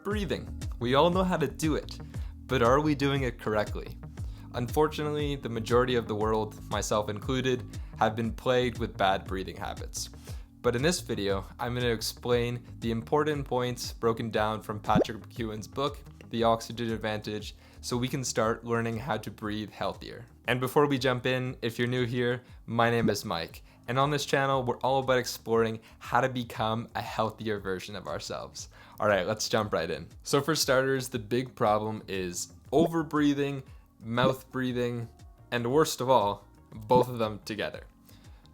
breathing. We all know how to do it, but are we doing it correctly? Unfortunately, the majority of the world, myself included, have been plagued with bad breathing habits. But in this video, I'm going to explain the important points broken down from Patrick McKeown's book, The Oxygen Advantage, so we can start learning how to breathe healthier. And before we jump in, if you're new here, my name is Mike. And on this channel, we're all about exploring how to become a healthier version of ourselves. All right, let's jump right in. So for starters, the big problem is over-breathing, mouth breathing, and worst of all, both of them together.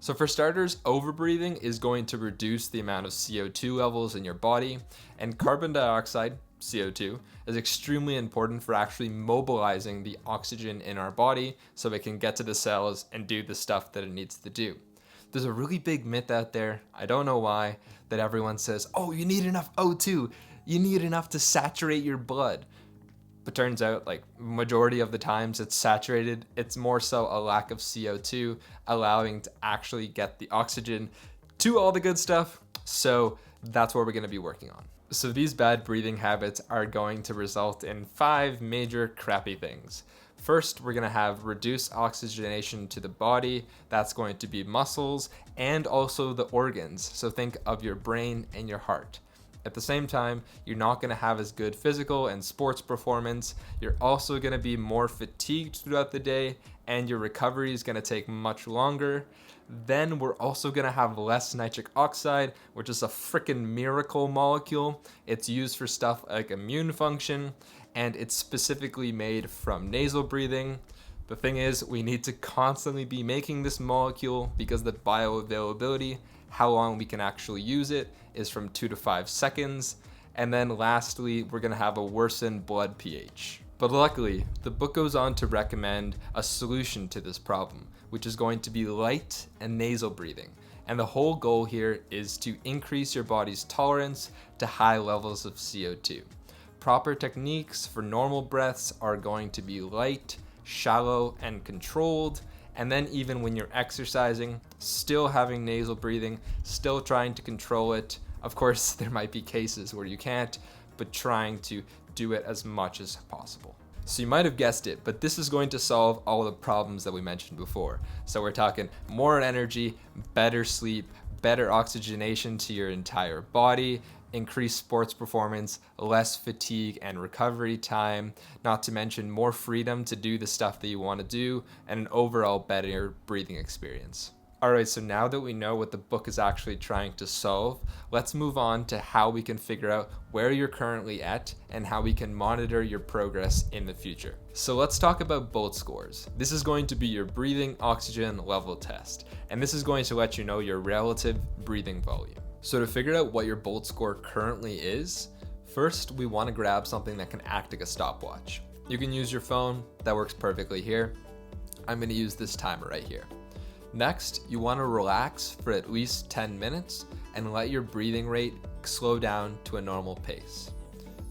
So for starters, overbreathing is going to reduce the amount of CO2 levels in your body, and carbon dioxide, CO2, is extremely important for actually mobilizing the oxygen in our body so it can get to the cells and do the stuff that it needs to do. There's a really big myth out there, I don't know why, that everyone says, oh, you need enough O2, you need enough to saturate your blood. But turns out, like, majority of the times it's saturated, it's more so a lack of CO2 allowing to actually get the oxygen to all the good stuff. So that's what we're going to be working on. So these bad breathing habits are going to result in 5 major crappy things. First, we're going to have reduced oxygenation to the body. That's going to be muscles and also the organs. So think of your brain and your heart. At the same time, you're not going to have as good physical and sports performance. You're also going to be more fatigued throughout the day, and your recovery is going to take much longer. Then we're also going to have less nitric oxide, which is a freaking miracle molecule. It's used for stuff like immune function, and it's specifically made from nasal breathing. The thing is, we need to constantly be making this molecule because the bioavailability, how long we can actually use it, is from 2 to 5 seconds. And then lastly, we're gonna have a worsened blood pH. But luckily, the book goes on to recommend a solution to this problem, which is going to be light and nasal breathing. And the whole goal here is to increase your body's tolerance to high levels of CO2. Proper techniques for normal breaths are going to be light, shallow, and controlled. And then even when you're exercising, still having nasal breathing, still trying to control it. Of course, there might be cases where you can't, but trying to do it as much as possible. So you might have guessed it, but this is going to solve all the problems that we mentioned before. So we're talking more energy, better sleep, better oxygenation to your entire body, increased sports performance, less fatigue and recovery time, not to mention more freedom to do the stuff that you want to do, and an overall better breathing experience. Alright, so now that we know what the book is actually trying to solve, let's move on to how we can figure out where you're currently at and how we can monitor your progress in the future. So let's talk about BOLT scores. This is going to be your breathing oxygen level test, and this is going to let you know your relative breathing volume. So to figure out what your BOLT score currently is, first we want to grab something that can act like a stopwatch. You can use your phone, that works perfectly here. I'm going to use this timer right here. Next, you want to relax for at least 10 minutes and let your breathing rate slow down to a normal pace.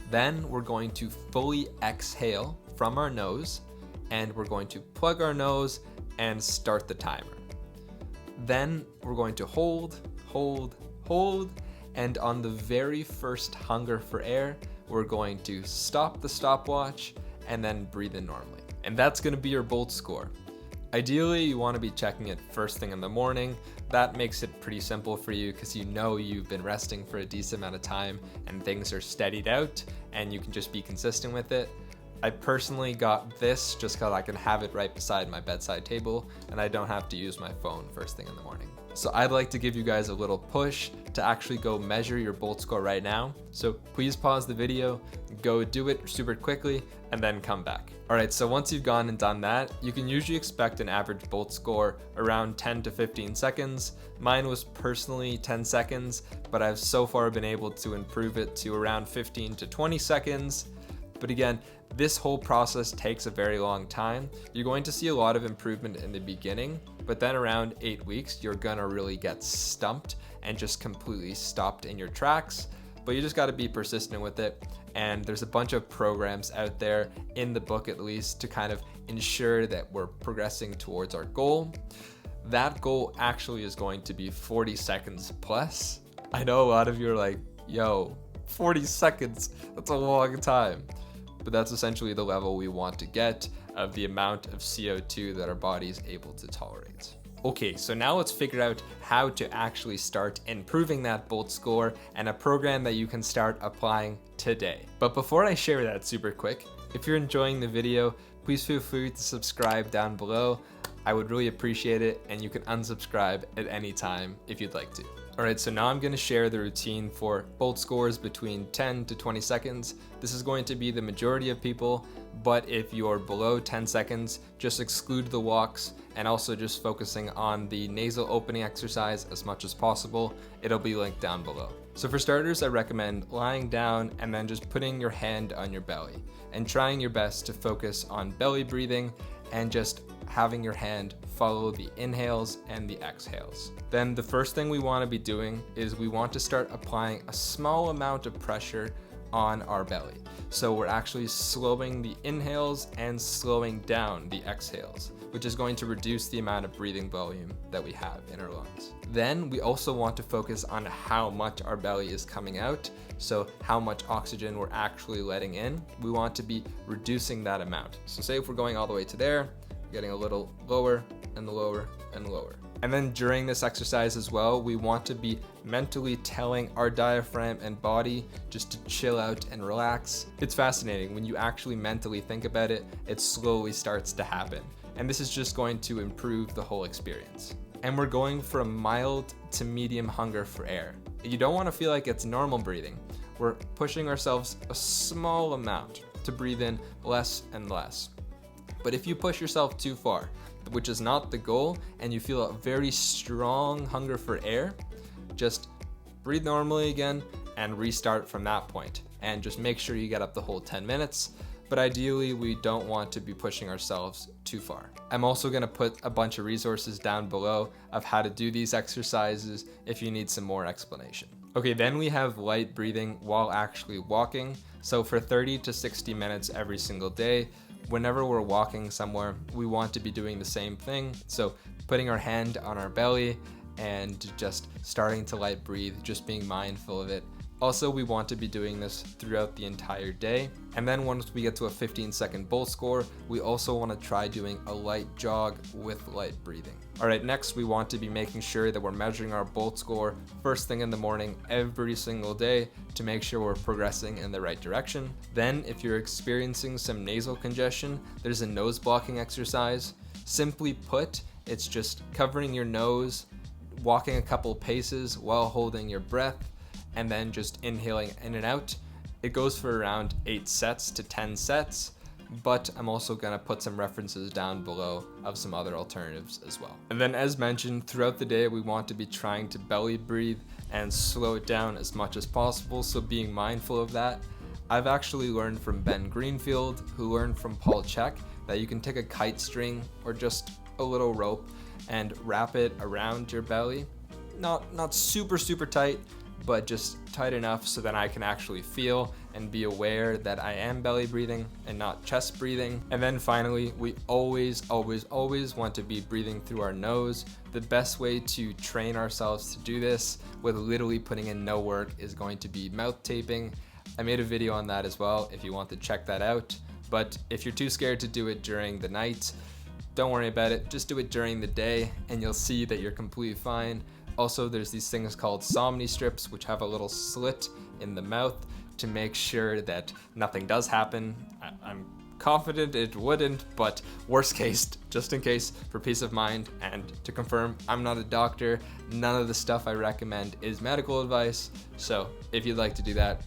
Then we're going to fully exhale from our nose, and we're going to plug our nose and start the timer. Then we're going to hold, and on the very first hunger for air, we're going to stop the stopwatch and then breathe in normally. And that's going to be your BOLT score. Ideally, you want to be checking it first thing in the morning. That makes it pretty simple for you because you know you've been resting for a decent amount of time and things are steadied out and you can just be consistent with it. I personally got this just because I can have it right beside my bedside table and I don't have to use my phone first thing in the morning. So I'd like to give you guys a little push to actually go measure your BOLT score right now. So please pause the video, go do it super quickly, and then come back. All right, so once you've gone and done that, you can usually expect an average BOLT score around 10 to 15 seconds. Mine was personally 10 seconds, but I've so far been able to improve it to around 15 to 20 seconds. But again, this whole process takes a very long time. You're going to see a lot of improvement in the beginning, but then around 8 weeks, you're gonna really get stumped and just completely stopped in your tracks. But you just gotta be persistent with it. And there's a bunch of programs out there, in the book at least, to kind of ensure that we're progressing towards our goal. That goal actually is going to be 40 seconds plus. I know a lot of you are like, yo, 40 seconds, that's a long time. But that's essentially the level we want to get of the amount of CO2 that our body is able to tolerate. Okay, so now let's figure out how to actually start improving that Bolt score and a program that you can start applying today. But before I share that super quick, if you're enjoying the video, please feel free to subscribe down below. I would really appreciate it, and you can unsubscribe at any time if you'd like to. Alright, so now I'm going to share the routine for Bolt scores between 10 to 20 seconds. This is going to be the majority of people, but if you're below 10 seconds, just exclude the walks and also just focusing on the nasal opening exercise as much as possible. It'll be linked down below. So for starters, I recommend lying down and then just putting your hand on your belly and trying your best to focus on belly breathing and just having your hand follow the inhales and the exhales. Then the first thing we want to be doing is we want to start applying a small amount of pressure on our belly. So we're actually slowing the inhales and slowing down the exhales, which is going to reduce the amount of breathing volume that we have in our lungs. Then we also want to focus on how much our belly is coming out. So how much oxygen we're actually letting in. We want to be reducing that amount. So say if we're going all the way to there, getting a little lower and lower and lower. And then during this exercise as well, we want to be mentally telling our diaphragm and body just to chill out and relax. It's fascinating when you actually mentally think about it, it slowly starts to happen. And this is just going to improve the whole experience. And we're going from mild to medium hunger for air. You don't want to feel like it's normal breathing. We're pushing ourselves a small amount to breathe in less and less. But if you push yourself too far, which is not the goal, and you feel a very strong hunger for air, just breathe normally again and restart from that point. And just make sure you get up the whole 10 minutes. But ideally, we don't want to be pushing ourselves too far. I'm also going to put a bunch of resources down below of how to do these exercises if you need some more explanation. Okay, then we have light breathing while actually walking. So for 30 to 60 minutes every single day, whenever we're walking somewhere, we want to be doing the same thing. So putting our hand on our belly and just starting to light breathe, just being mindful of it. Also, we want to be doing this throughout the entire day. And then once we get to a 15-second Bolt score, we also want to try doing a light jog with light breathing. All right, next we want to be making sure that we're measuring our Bolt score first thing in the morning every single day to make sure we're progressing in the right direction. Then if you're experiencing some nasal congestion, there's a nose blocking exercise. Simply put, it's just covering your nose, walking a couple paces while holding your breath, and then just inhaling in and out. It goes for around 8 sets to 10 sets, but I'm also gonna put some references down below of some other alternatives as well. And then as mentioned, throughout the day, we want to be trying to belly breathe and slow it down as much as possible, so being mindful of that. I've actually learned from Ben Greenfield, who learned from Paul Chek, that you can take a kite string or just a little rope and wrap it around your belly. Not super tight, but just tight enough so that I can actually feel and be aware that I am belly breathing and not chest breathing. And then finally, we always want to be breathing through our nose. The best way to train ourselves to do this with literally putting in no work is going to be mouth taping. I made a video on that as well if you want to check that out. But if you're too scared to do it during the night, don't worry about it. Just do it during the day and you'll see that you're completely fine. Also, there's these things called Somni strips, which have a little slit in the mouth to make sure that nothing does happen. I'm confident it wouldn't, but worst case, just in case, for peace of mind. And to confirm, I'm not a doctor. None of the stuff I recommend is medical advice. So if you'd like to do that,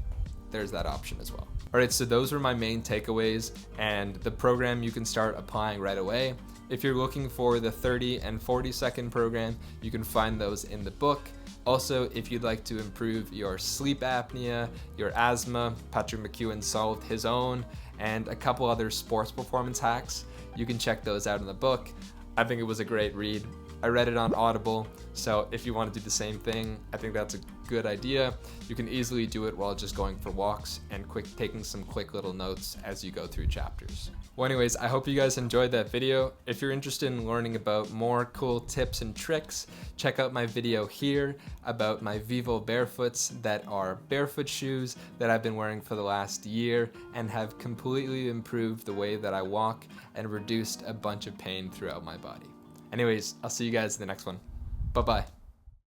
there's that option as well. All right, so those were my main takeaways and the program you can start applying right away. If you're looking for the 30 and 40 second program, you can find those in the book. Also, if you'd like to improve your sleep apnea, your asthma, Patrick McKeown solved his own, and a couple other sports performance hacks, you can check those out in the book. I think it was a great read. I read it on Audible, so if you want to do the same thing, I think that's a good idea. You can easily do it while just going for walks and taking some quick little notes as you go through chapters. Well, anyways, I hope you guys enjoyed that video. If you're interested in learning about more cool tips and tricks, check out my video here about my Vivo Barefoots that are barefoot shoes that I've been wearing for the last year and have completely improved the way that I walk and reduced a bunch of pain throughout my body. Anyways, I'll see you guys in the next one. Bye-bye.